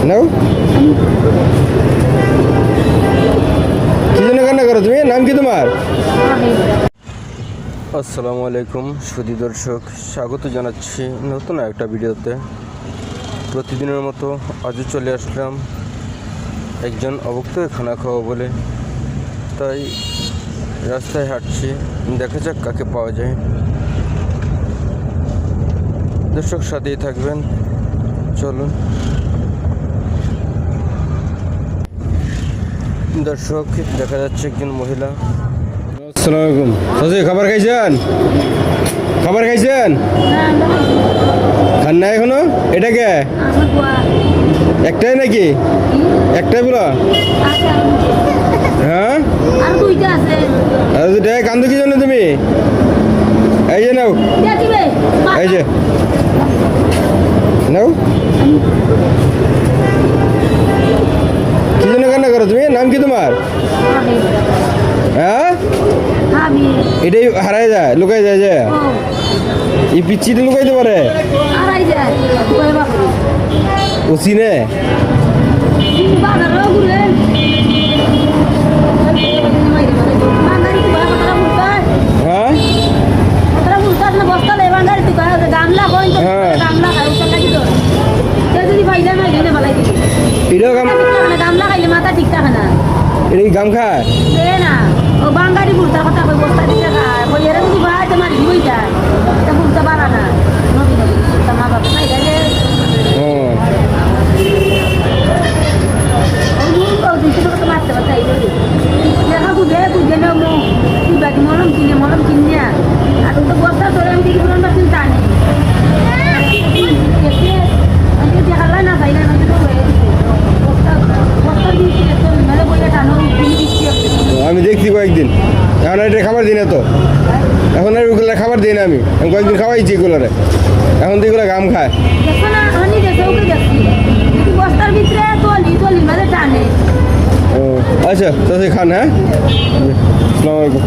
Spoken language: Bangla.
নাও কি জন্য কান্না করো তুমি? নাম কি তোমার? আসসালামু আলাইকুম সুধী দর্শক, স্বাগত জানাচ্ছি নতুন একটা ভিডিওতে। প্রতিদিনের মতো আজও চলে আসলাম একজন অভুক্তকে খানা খাওয়া বলে, তাই রাস্তায় হাঁটছি, দেখা যাক কাকে পাওয়া যায়। দর্শক সাথেই থাকবেন, চলুন। দর্শক দেখা যাচ্ছে একজন মহিলা। আসসালামু আলাইকুম চাচি, খাবার খাইছেন? খাবার খাইছেন? খান না এখনো? এটা কে? একটাই নাকি? একটাই বলো? হ্যাঁ, আর দুটা কান্দো কি জন্য তুমি? এই যে নাও, এই যে নাও। কি জন্য কান্না করো তুমি? নাম কি তোমার? হ্যাঁ, এটাই হারাই যায়, লুকাই যায় যে এই পিচ্ছিতে লুকাইতে পারে। ও চিনে? এটা গাম খায় না ও বাঙালি বুড়তার কথা কই বস্তা দিতে খায় কই এরা যদি ভাই তোমার হই যায় এটা বুড়তা বাড়া না নবী নবী মা বাবা নাই রে ও মুখ ও দিতে তো মারতে বাতাই বলি দেখা বুঝে না মো তুই বাকি মলম কিনে আর তো বস্তা ধরে আমি কি পুরন বাসিন টানি আমি দেখালা না ভাই না তো হয়ে বস্তা দিয়ে তো মেরে বলে টানো আমি দেখছি কয়েকদিন। এখন এটা খাবার দিই না তো, এখন আর ওগুলো খাবার দিই না। আমি কয়েকদিন খাওয়াইছি এগুলোরে, এখন তো এগুলো গাম খায়। ও আচ্ছা, তাহলে খান। হ্যাঁ, আসসালামু আলাইকুম।